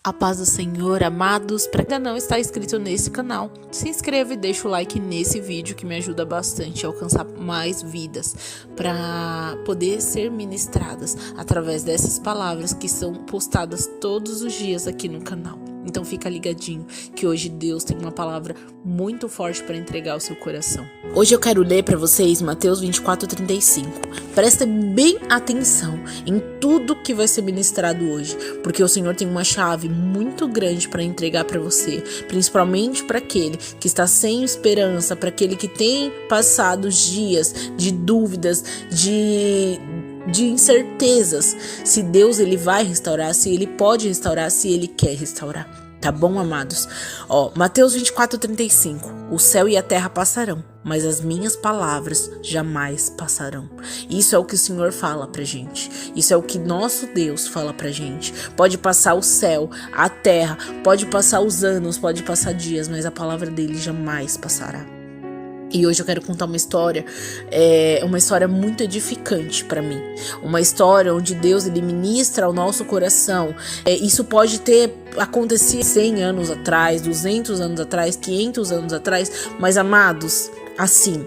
A paz do Senhor, amados. Para quem ainda não está inscrito nesse canal, se inscreva e deixa o like nesse vídeo que me ajuda bastante a alcançar mais vidas para poder ser ministradas através dessas palavras que são postadas todos os dias aqui no canal. Então fica ligadinho que hoje Deus tem uma palavra muito forte para entregar ao seu coração. Hoje eu quero ler para vocês Mateus 24:35. Prestem bem atenção em tudo que vai ser ministrado hoje, porque o Senhor tem uma chave muito grande para entregar para você, principalmente para aquele que está sem esperança, para aquele que tem passado dias de dúvidas, de incertezas, se Deus ele vai restaurar, se ele pode restaurar, se ele quer restaurar. Tá bom, amados? Mateus 24:35. O céu e a terra passarão, mas as minhas palavras jamais passarão. Isso é o que o Senhor fala pra gente. Isso é o que nosso Deus fala pra gente. Pode passar o céu, a terra, pode passar os anos, pode passar dias, mas a palavra dele jamais passará. E hoje eu quero contar uma história muito edificante para mim. Uma história onde Deus ele ministra ao nosso coração. Isso pode ter acontecido 100 anos atrás, 200 anos atrás, 500 anos atrás. Mas, amados, assim,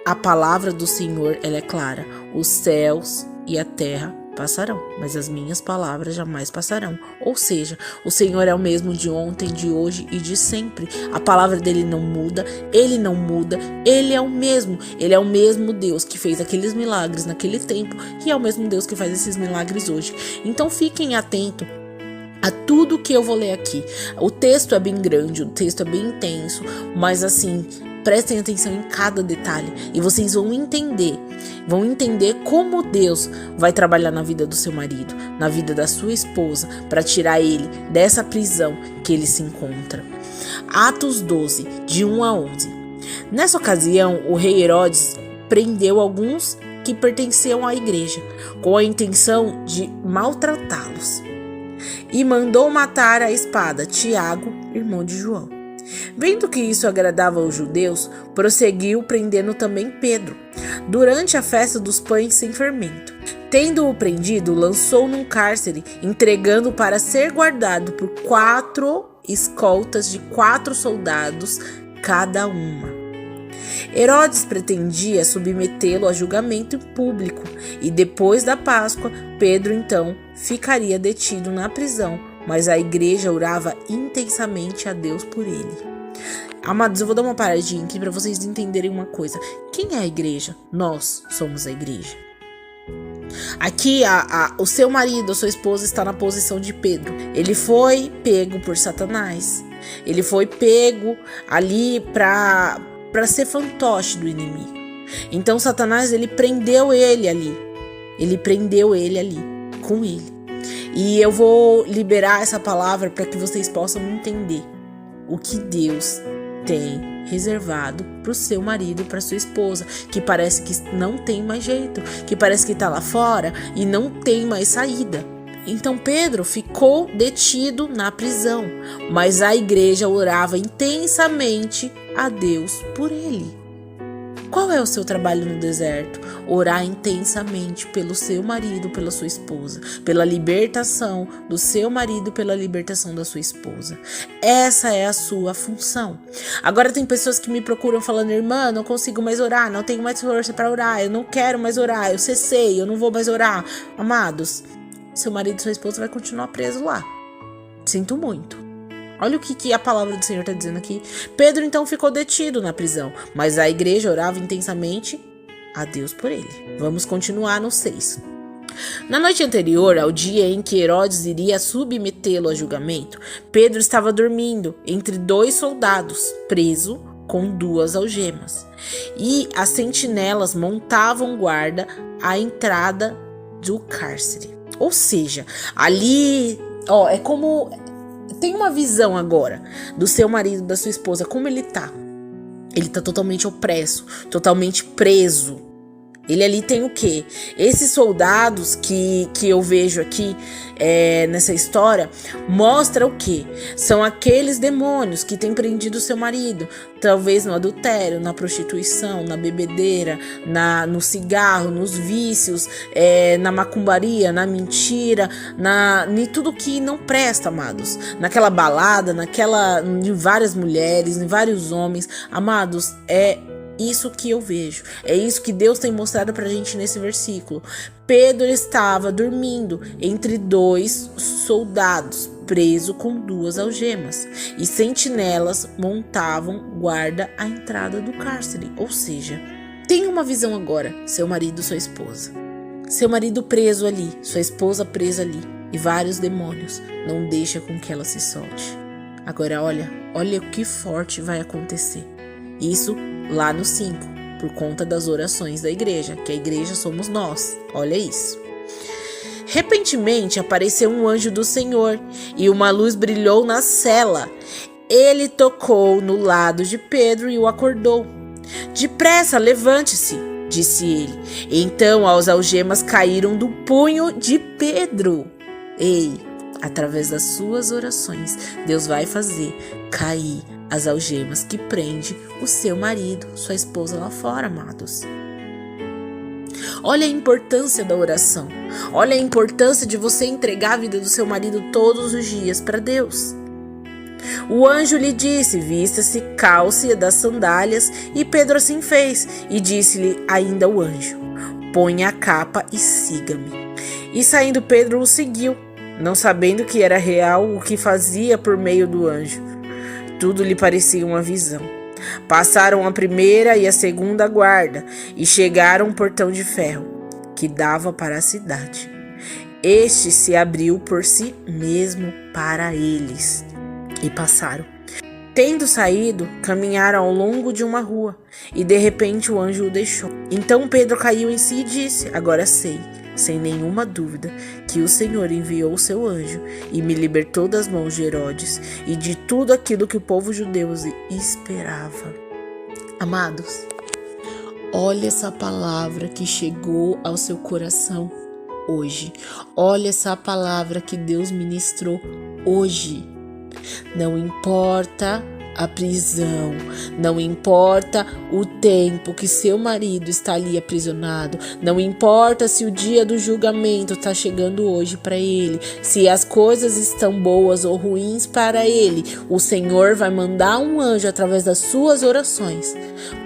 a palavra do Senhor ela é clara. Os céus e a terra passarão, mas as minhas palavras jamais passarão. Ou seja, o Senhor é o mesmo de ontem, de hoje e de sempre. A palavra dele não muda, ele não muda, ele é o mesmo. Ele é o mesmo Deus que fez aqueles milagres naquele tempo e é o mesmo Deus que faz esses milagres hoje. Então fiquem atentos a tudo que eu vou ler aqui. O texto é bem grande, o texto é bem intenso, mas assim, prestem atenção em cada detalhe e vocês vão entender como Deus vai trabalhar na vida do seu marido, na vida da sua esposa, para tirar ele dessa prisão que ele se encontra. Atos 12, de 1 a 11. Nessa ocasião, o rei Herodes prendeu alguns que pertenciam à igreja, com a intenção de maltratá-los, e mandou matar à espada Tiago, irmão de João. Vendo que isso agradava aos judeus, prosseguiu prendendo também Pedro, durante a festa dos pães sem fermento. Tendo-o prendido, lançou num cárcere, entregando para ser guardado por 4 escoltas de 4 soldados cada uma. Herodes pretendia submetê-lo a julgamento em público, e depois da Páscoa, Pedro então ficaria detido na prisão, mas a igreja orava intensamente a Deus por ele. Amados, eu vou dar uma paradinha aqui para vocês entenderem uma coisa. Quem é a igreja? Nós somos a igreja. Aqui, o seu marido, a sua esposa está na posição de Pedro. Ele foi pego por Satanás. Ele foi pego ali para ser fantoche do inimigo. Então, Satanás, ele prendeu ele ali. Ele prendeu ele ali, com ele. E eu vou liberar essa palavra para que vocês possam entender o que Deus tem reservado para o seu marido, para sua esposa, que parece que não tem mais jeito, que parece que está lá fora e não tem mais saída. Então Pedro ficou detido na prisão, mas a igreja orava intensamente a Deus por ele. Qual é o seu trabalho no deserto? Orar intensamente pelo seu marido, pela sua esposa, pela libertação do seu marido, pela libertação da sua esposa. Essa é a sua função. Agora tem pessoas que me procuram falando: irmã, não consigo mais orar, não tenho mais força para orar, eu não quero mais orar, eu cessei, eu não vou mais orar. Amados, seu marido e sua esposa vai continuar preso lá. Sinto muito. Olha o que a palavra do Senhor está dizendo aqui. Pedro então ficou detido na prisão, mas a igreja orava intensamente a Deus por ele. Vamos continuar no 6. Na noite anterior ao dia em que Herodes iria submetê-lo a julgamento, Pedro estava dormindo entre 2 soldados, preso com 2 algemas. E as sentinelas montavam guarda à entrada do cárcere. Ou seja, ali, é como... Tem uma visão agora do seu marido, da sua esposa, como ele tá. Ele tá totalmente opresso, totalmente preso. Ele ali tem o quê? Esses soldados que eu vejo aqui nessa história, mostra o quê? São aqueles demônios que têm prendido seu marido, talvez no adultério, na prostituição, na bebedeira, no cigarro, nos vícios, na macumbaria, na mentira, em tudo que não presta, amados. Naquela balada, em várias mulheres, em vários homens, amados, isso que eu vejo. É isso que Deus tem mostrado pra gente nesse versículo. Pedro estava dormindo entre 2 soldados, preso com 2 algemas, e sentinelas montavam guarda à entrada do cárcere. Ou seja, tenha uma visão agora, seu marido, sua esposa. Seu marido preso ali, sua esposa presa ali, e vários demônios. Não deixa com que ela se solte. Agora olha o que forte vai acontecer. Isso lá no 5, por conta das orações da igreja, que a igreja somos nós. Olha isso. Repentinamente apareceu um anjo do Senhor, e uma luz brilhou na cela. Ele tocou no lado de Pedro e o acordou. Depressa, levante-se, disse ele. Então as algemas caíram do punho de Pedro. Ei, através das suas orações, Deus vai fazer cair as algemas que prende o seu marido, sua esposa lá fora, amados. Olha a importância da oração. Olha a importância de você entregar a vida do seu marido todos os dias para Deus. O anjo lhe disse: vista-se, calce das sandálias, e Pedro assim fez. E disse-lhe ainda o anjo: ponha a capa e siga-me. E saindo Pedro o seguiu, não sabendo que era real o que fazia por meio do anjo. Tudo lhe parecia uma visão. Passaram a primeira e a segunda guarda e chegaram ao portão de ferro que dava para a cidade. Este se abriu por si mesmo para eles e passaram. Tendo saído, caminharam ao longo de uma rua e de repente o anjo o deixou. Então Pedro caiu em si e disse: agora sei, sem nenhuma dúvida, que o Senhor enviou o seu anjo e me libertou das mãos de Herodes e de tudo aquilo que o povo judeu esperava. Amados, olha essa palavra que chegou ao seu coração hoje. Olha essa palavra que Deus ministrou hoje. Não importa a prisão, não importa o tempo que seu marido está ali aprisionado, não importa se o dia do julgamento está chegando hoje para ele, se as coisas estão boas ou ruins para ele, o Senhor vai mandar um anjo através das suas orações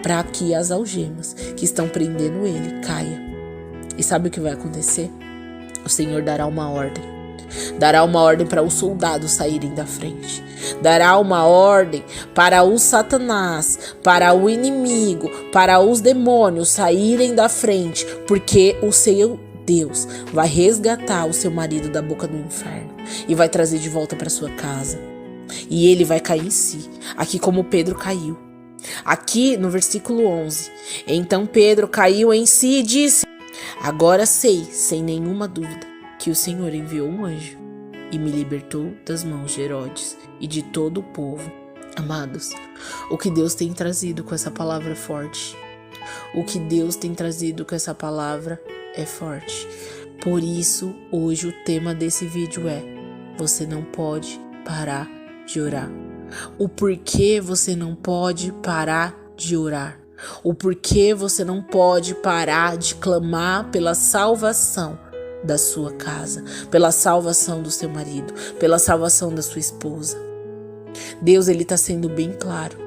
para que as algemas que estão prendendo ele caiam. E sabe o que vai acontecer? O Senhor dará uma ordem. Dará uma ordem para os soldados saírem da frente. Dará uma ordem para o Satanás, para o inimigo, para os demônios saírem da frente, porque o seu Deus vai resgatar o seu marido da boca do inferno e vai trazer de volta para sua casa. E ele vai cair em si, aqui como Pedro caiu. Aqui no versículo 11. Então Pedro caiu em si e disse: agora sei, sem nenhuma dúvida, que o Senhor enviou um anjo e me libertou das mãos de Herodes e de todo o povo. Amados, o que Deus tem trazido com essa palavra forte. O que Deus tem trazido com essa palavra é forte. Por isso, hoje o tema desse vídeo é: você não pode parar de orar. O porquê você não pode parar de orar. O porquê você não pode parar de clamar pela salvação da sua casa, pela salvação do seu marido, pela salvação da sua esposa. Deus, ele está sendo bem claro.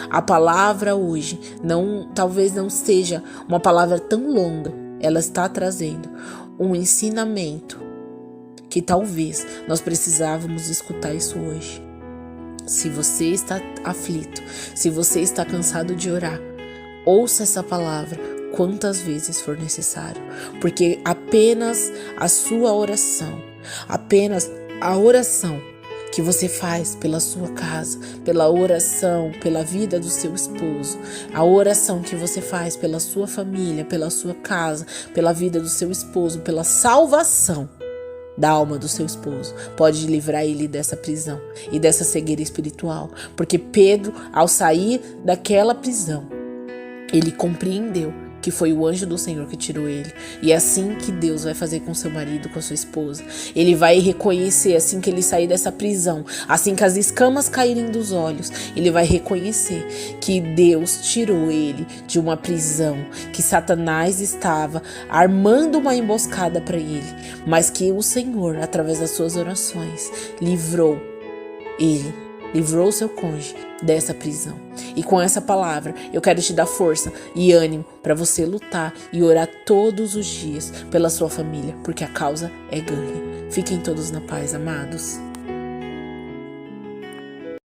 A palavra hoje talvez não seja uma palavra tão longa. Ela está trazendo um ensinamento que talvez nós precisávamos escutar isso hoje. Se você está aflito, se você está cansado de orar, ouça essa palavra quantas vezes for necessário, porque apenas a sua oração, apenas a oração que você faz pela sua casa, pela oração, pela vida do seu esposo, a oração que você faz pela sua família, pela sua casa, pela vida do seu esposo, pela salvação da alma do seu esposo, pode livrar ele dessa prisão e dessa cegueira espiritual, porque Pedro, ao sair daquela prisão, ele compreendeu que foi o anjo do Senhor que tirou ele. E é assim que Deus vai fazer com seu marido, com a sua esposa. Ele vai reconhecer, assim que ele sair dessa prisão, assim que as escamas caírem dos olhos, ele vai reconhecer que Deus tirou ele de uma prisão, que Satanás estava armando uma emboscada para ele, mas que o Senhor, através das suas orações, livrou ele, livrou o seu cônjuge dessa prisão. E com essa palavra eu quero te dar força e ânimo para você lutar e orar todos os dias pela sua família, porque a causa é ganha. Fiquem todos na paz, amados.